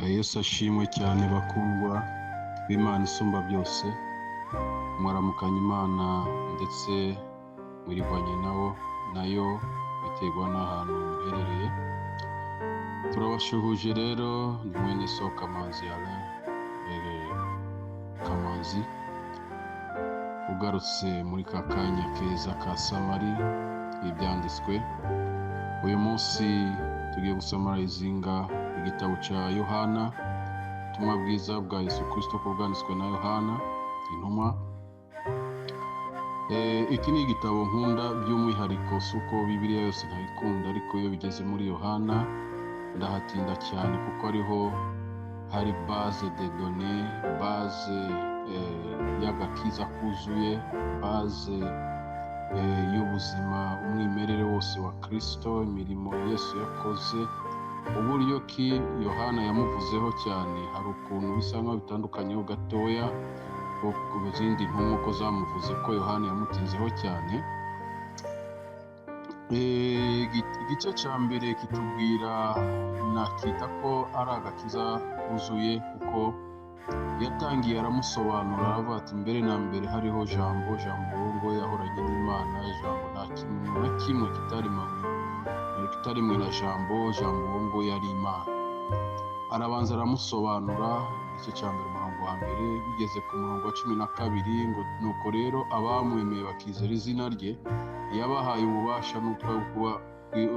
Yesu ashimwe cyane bakundwa b'Imana isumba byose, mwaramukanya Imana ndetse mwirwanye nayo biterwa n'ahantu muherereye. Turabashuhuje rero, ni mwene so Kamanzi Alain Kamanzi ugarutse muri ka kanya keza ka Samari ibyanditswe. Uyu munsi tugiye gusoma izinga igitabo cya Yohana, ubutumwa bwiza bwa Yesu Kristo ko bwanditswe na Yohana intumwa. Iki ni igitabo nkunda by'umwihariko, si uko Bibiliya yose ntayikunda, ariko iyo bigeze muri Yohana ndahatinda cyane kuko ariho hari base de données, base y'agakiza kuzuye, base y'ubuzima, umwimerere wose wa Kristo, imirimo Yesu yakoze, uburyo ki Yohana yamuvuzeho cyane. Hari ukuntu bisa nkaho bitandukanyeho gatoya ku zindi ntumwa ko zamuvuze, ko Yohana yamutinzeho cyane. Igice cya mbere kitubwira, nakita ko ari agakiza kuzuye, kuko yatangiye aramusobanura aravuga ati mbere na mbere hariho jambo ngo yahoranye n'Imana, jambo nta kintu na kimwe kitarimwe na jambo ngo yari Imana. Arabanza aramusobanura igice cya mbere umurongo wa mbere, bigeze ku murongo wa 12 ngo nuko rero abamwemeye bakizera izina rye yabahaye ububasha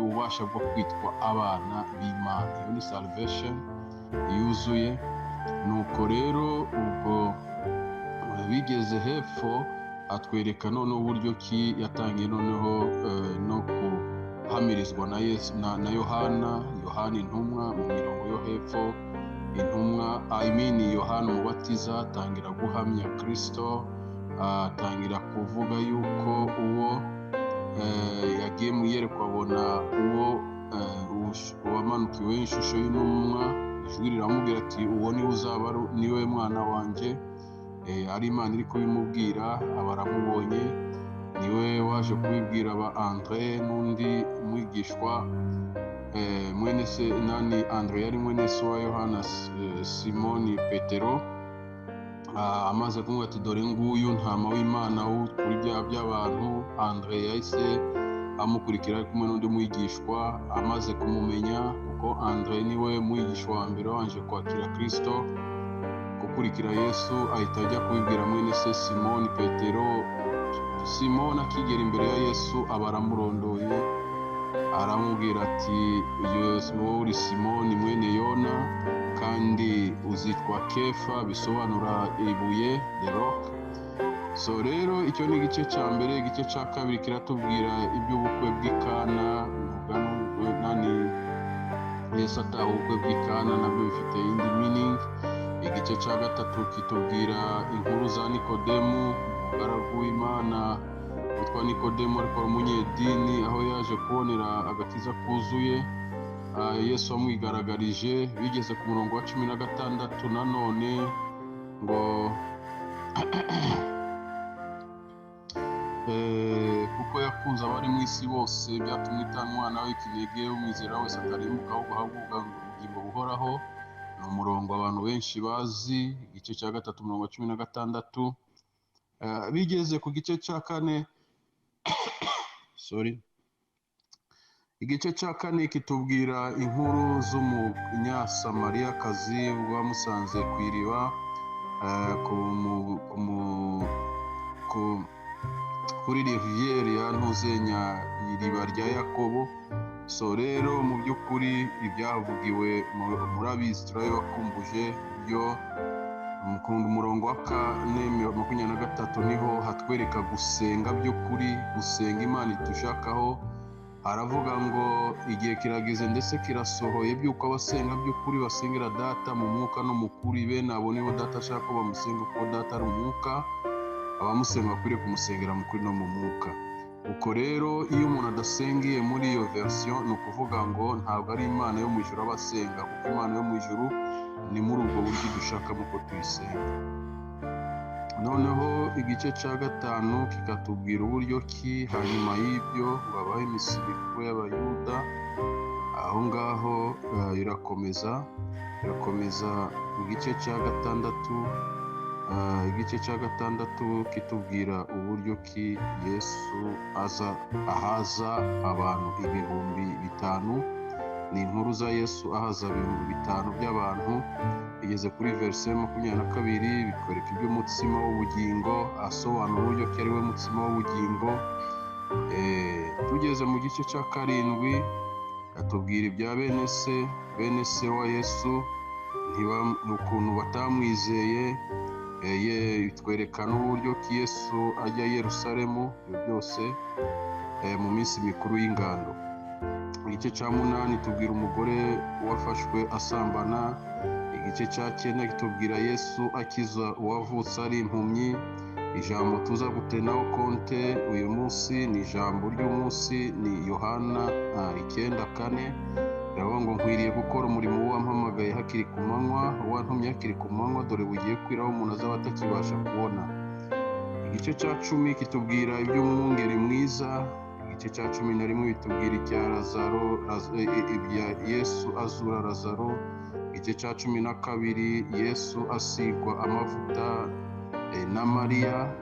ububasha bwo kwitwa abana b'Imana. Iyo ni salvation yuzuye. Nuko rero ubwo bigeze hepfo atwereka noneho uburyo ki yatangiye noneho no kuhamirizwa na Yesu na Yohana intumwa mu mirongo yo hepfo. Intumwa Yohana umubatiza atangira guhamya Kristo, atangira kuvuga yuko uwo yagiye mu iyerekwa abona uwo wamanukiwe ishusho y'intumwa, ijwi riramubwira ati uwo niwe uzaba niwe mwana wanjye, ari Imana iri kubimubwira. Abaramubonye, niwe waje kubibwira aba Andre n'undi mwigishwa mwene se Andre yari mwene se wa Yohana, Simoni Petero. Amaze kumubwira ati dore nguyu ntama w'Imana ukura ibyaha by'abantu. Andre yahise amukurikira ari kumwe n'undi mwigishwa. Amaze kumumenya, kuko Andre niwe mwigishwa wa mbere wanje kwakira Kristo, gukurikira Yesu, ahita ajya kubibwira mwene se Simoni Petero. Simoni akigera imbere ya Yesu aba aramurondoye, aramubwira ati wowe uri Simoni mwene Yona, kandi uzitwa Kefa, bisobanura ibuye, the rock. So rero icyo ni igice cya mbere. Igice cya kabiri kiratubwira iby'ubukwe bw'Ikana. Yesu ataha ubukwe bw'Ikana, nabyo bifite indi meaning. Igice cya gatatu kitubwira inkuru za Nikodemu, umugaragu w'Imana witwa Nikodemu ariko umunyedini, aho yaje kubonera agakiza kuzuye Yesu amwigaragarije. Bigeze ku murongo wa 16 nanone ngo kuko yakunze abari mu isi bose byatumye itanga umwana we w'ikinege, umwizera wese atarimbuka ahubwo ahabwa ubugingo buhoraho. Ni umurongo abantu benshi bazi. Igice cya gatatu umurongo wa 16. Bigeze ku gice cya kane igice cya kane kitubwira inkuru z'umunyasamariyakazi wamusanze ku iriba kuri riviere ya Ntuzenya, iriba rya Yakobo. So rero mu by'ukuri ibyavugiwe murabizi, turabibakumbuje byo. Mukunda umurongo wa 4:23 niho hatwereka gusenga by'ukuri, gusenga Imana itushakaho. Aravuga ngo igihe kirageze ndetse kirasohoye by'uko abasenga by'ukuri basengera Data mu mwuka no mu kuri. Bene abo nibo Data ashaka ko bamusenga, kuko Data ari umwuka, abamusenga bakwiriye kumusengera mu kuri no mu mwuka. Uko rero iyo umuntu adasengeye muri iyo version, ni ukuvuga ngo ntabwo ari Imana yo mu ijuru abasenga, kuko Imana yo mu ijuru ni muri ubwo buryo dushakamo ko tuyisenga. Noneho igice cya 5 kikatubwira uburyo ki hanyuma y'ibyo babaye imisirikare y'Abayuda aho ngaho irakomeza mu gice cya gatandatu. Igice cya gatandatu kitubwira uburyo ki Yesu ahaza abantu 5,000. Ni inkuru za Yesu ahaza 5,000 by'abantu. Igeze kuri verse 22 bikwereka iby'umutsima w'ubugingo, asobanura uburyo ki ari we mutsima w'ubugingo. Tugeze mu gice cya 7 atubwira ibya bene se wa Yesu, ukuntu batamwizeye. Twerekana uburyo ki Yesu ajya i Yerusalemu, ibyo byose mu minsi mikuru y'ingando. Igice cya 8 tubwira umugore wafashwe asambana. Igice cya 9 kitubwira Yesu akiza uwavutse ari impumyi. Ijambo tuza gutenaho konte uyu munsi ni ijambo ry'umunsi, ni Yohana 9:4. Biravuga ngo nkwiriye gukora umurimo wampamagaye hakiri ku manywa, wantumye hakiri ku manywa, dore bugiye kwiraho umuntu azaba atakibasha kubona. Igice cya 10 kitubwira iby'umwungeri mwiza. Igice cya 11 bitubwira ibya Lazaro, ibya Yesu azura Lazaro. Igice cya 12 Yesu asigwa amavuta na Mariya,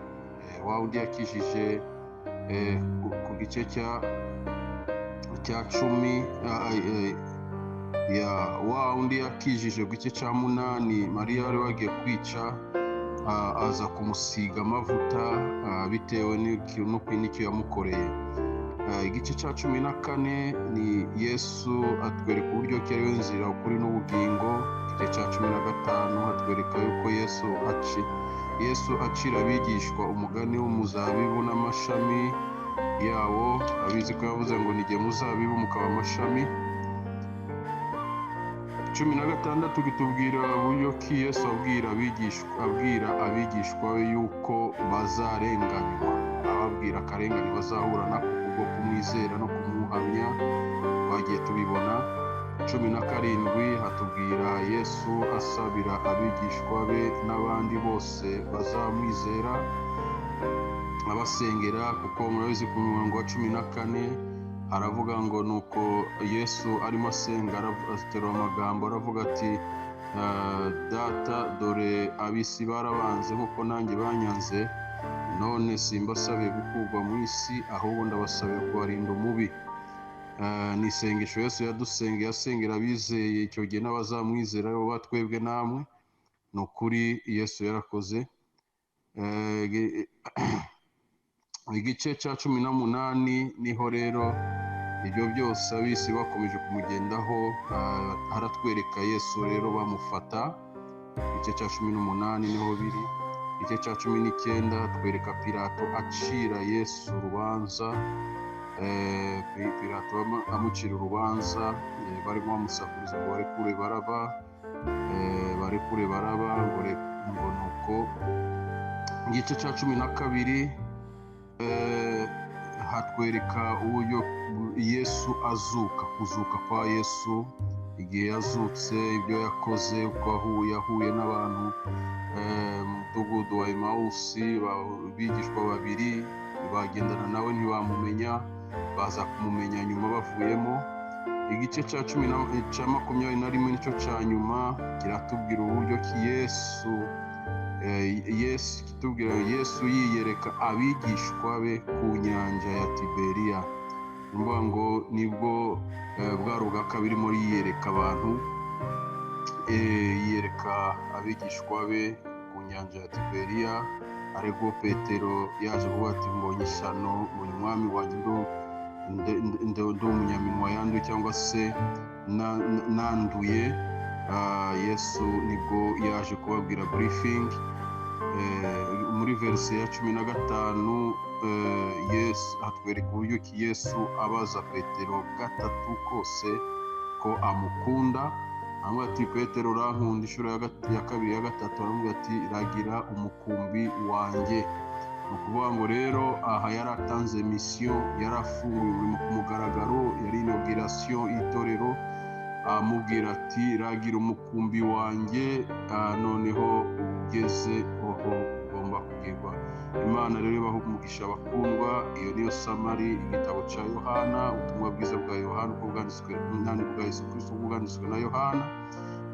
wa wundi yakijije. Ku gice cya 10 wa wundi yakijije. Ku gice cya 8 Mariya wari wagiye kwica aza kumusiga amavuta bitewe n'icyo yamukoreye. Igice cya 14 ni Yesu atwereka uburyo ki ari we nzira, ukuri n'ubugingo. Igice cya 15 atwereka yuko Yesu acira abigishwa umugani w'umuzabibu n'amashami yawo. Abizi ko yavuze ngo ni jye muzabibu mukaba amashami. 16 kitubwira uburyo ki Yesu abwira abigishwa be yuko bazarenganywa, ababwira akarengane bazahura nako kubwo kumwizera no kumuhamya. Bagiye tubibona. 17 hatubwira Yesu asabira abigishwa be n'abandi bose bazamwizera, abasengera, kuko murabizi ku murongo wa 14 aravuga ngo nuko Yesu arimo asenga aterura amagambo aravuga ati data, dore ab'isi barabanze nk'uko nanjye banyanze, none simbasabiye gukurwa mu isi, ahubwo ndabasabiye kubarinda umubi. Ni isengesho Yesu yadusengeye, asengera abizeye icyo gihe n'abazamwizera bo batwebwe namwe. Ni ukuri Yesu yarakoze. Igice cya 18 niho rero ibyo byose abisi bakomeje kumugendaho. Haratwereka Yesu rero bamufata. Igice cya 18 niho biri. Igice cya 19 twereka Pilato acira Yesu urubanza. Pilato amucira urubanza, barimo bamusakuriza ngo barekure Baraba, ngo nuko. Igice cya 12 hatwereka uburyo Yesu kuzuka kwa Yesu. Igihe yazutse, ibyo yakoze, uko yahuye n'abantu mu mudugudu wa Emawusi, bigishwa 2 bagendana nawe ntibamumenya, baza kumumenya nyuma bavuyemo. Igice cya 21 nicyo cya nyuma, kiratubwira uburyo ki Yesu yiyereka abigishwa be ku nyanja ya Tiberiya. Numva ngo nibwo bwari ubwa kabiri muri yiyereka abantu. Yiyereka abigishwa be ku nyanja ya Tiberiya, ariko Petero yaje kuvuga ati mbonye ishyano, mbonye umwami wanjye ndi umunyaminwa yanduye cyangwa se nanduye. Yesu nibwo yaje kubabwira briefing. Muri verse ya 15 Yesu atwereka uburyo ki Yesu abaza Petero 3 kose ko amukunda. Aramubwira ati Petero urankunda? Inshuro ya 2 ya 3 aramubwira ati ragira umukumbi wanjye. Ni ukuvuga ngo rero aha yari atanze mission, yarafunguye umurimo ku mugaragaro, yari inauguration y'itorero. Amubwira ati ragira umukumbi wanjye, noneho ugeze aho ugomba kugirwa. Imana rero ibaha umugisha bakundwa. Iyo niyo samari igitabo cya Yohana, ubutumwa bwiza bwa Yohana uko bwanditswe bwa Yesu Kristo bwanditswe na Yohana.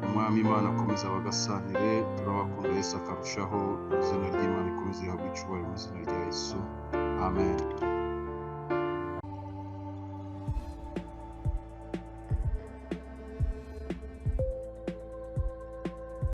Umwami Imana akomeza bagasanire, turabakunda. Yesu akarushaho, izina ry'Imana ikomeze ihabwe icyubahiro mu izina rya Yesu, amen.